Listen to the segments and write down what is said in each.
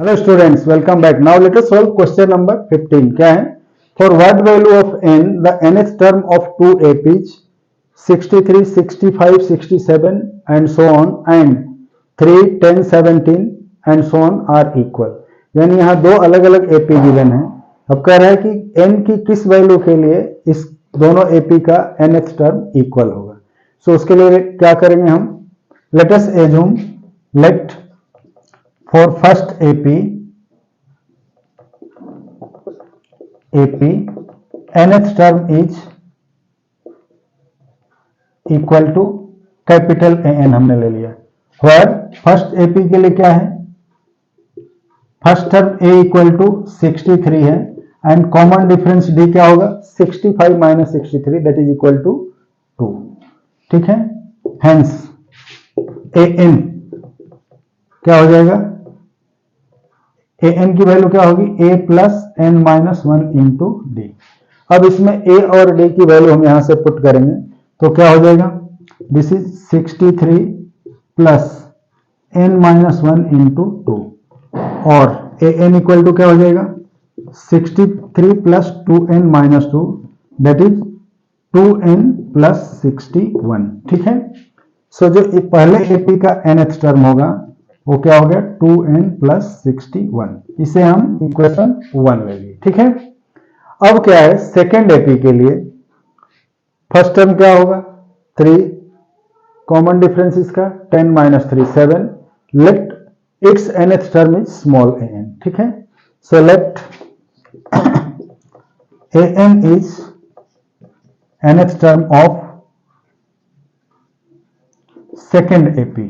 Hello students, welcome back. Now let us solve question number 15। क्या है? For what value of n the nth term of two APs 63, 65, 67 and so on and 3, 10, 17 and so on are equal. यानी यहाँ दो अलग अलग AP given है। अब कह रहा है कि n की किस वैल्यू के लिए इस दोनों एपी का nth टर्म इक्वल होगा। सो उसके लिए क्या करेंगे हम? Let us assume let for first AP nth term is equal to capital AN हमने ले लिया। where फर्स्ट AP के लिए क्या है? First term A equal to 63 है एंड कॉमन डिफरेंस D क्या होगा? 65 minus 63 that is equal to 2। ठीक है, हेंस AN क्या हो जाएगा? an की वैल्यू क्या होगी? a plus n minus 1 into d. अब इसमें a और d की वैल्यू हम यहां से पुट करेंगे तो क्या हो जाएगा? This is 63 plus n minus 1 into 2 और an इक्वल टू क्या हो जाएगा? 63 plus 2n minus 2 that is 2n plus 61। ठीक है, सो जो पहले एपी का nth टर्म होगा वो क्या हो गया? 2n plus 61। इसे हम इक्वेशन 1 ले लिए। ठीक है, अब क्या है सेकेंड एपी के लिए? फर्स्ट टर्म क्या होगा? 3, कॉमन डिफरेंस इसका 10 minus 3 7। Let its nth term is small an। ठीक है, so let an is nth term of second AP.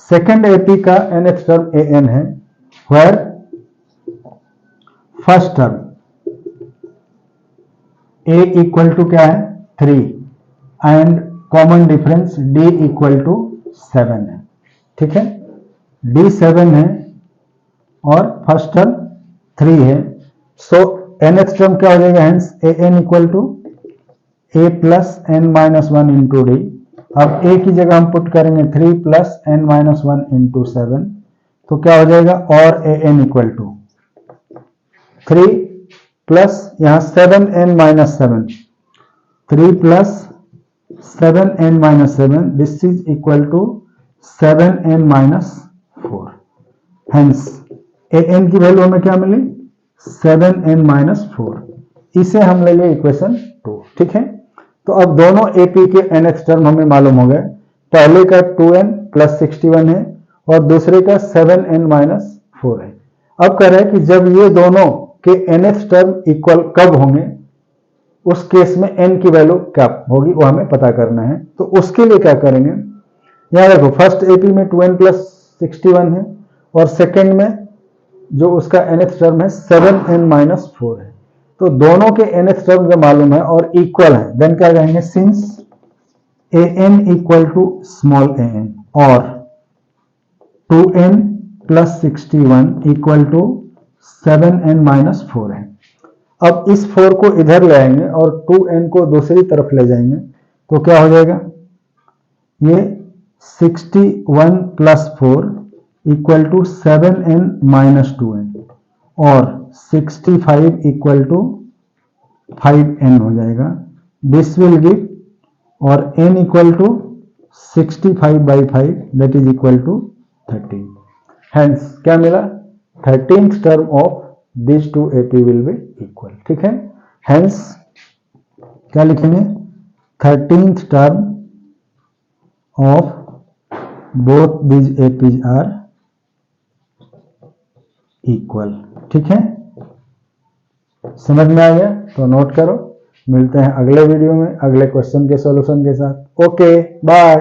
Second AP का nth टर्म an है, where first term a equal to क्या है? 3 and common difference d equal to 7 है। ठीक है, d 7 है और फर्स्ट टर्म 3 है। सो nth टर्म क्या हो जाएगा? Hence an equal to a plus n minus 1 into d. अब a की जगह हम पुट करेंगे 3 प्लस एन माइनस 1 इंटू 7 तो क्या हो जाएगा? और an इक्वल टू 3 प्लस यहाँ 7n minus 7, 3 plus 7n minus 7 this is equal to 7n minus 4। Hence an की वैल्यू हमें क्या मिली? 7n minus 4। इसे हम ले लिए इक्वेशन 2। ठीक है, तो अब दोनों एपी के nth टर्म हमें मालूम हो गए। पहले का 2n प्लस 61 है और दूसरे का 7n माइनस 4 है। अब कह रहे हैं कि जब ये दोनों के nth टर्म इक्वल कब होंगे, उस केस में n की वैल्यू क्या होगी वो हमें पता करना है। तो उसके लिए क्या करेंगे? यहां देखो फर्स्ट एपी में 2n प्लस 61 है और सेकेंड में जो उसका nth टर्म है 7n माइनस 4 है। तो दोनों के nth टर्म जो मालूम है और इक्वल है, देन क्या कहेंगे? Since an equal to small an और 2n plus 61 equal to 7n minus 4 है। अब इस 4 को इधर ले आएंगे और 2n को दूसरी तरफ ले जाएंगे तो क्या हो जाएगा? ये 61 plus 4 equal to 7n minus 2n और 65 इक्वल टू 5n हो जाएगा। दिस विल गिव और n equal to 65 by 5 that is equal to 13। Hence क्या मिला? 13th term of this two AP will be equal. ठीक है, हेंस क्या लिखेंगे? 13th term of both this APs are equal. ठीक है, समझ में आ गया? तो नोट करो। मिलते हैं अगले वीडियो में अगले क्वेश्चन के सॉल्यूशन के साथ। Okay, bye.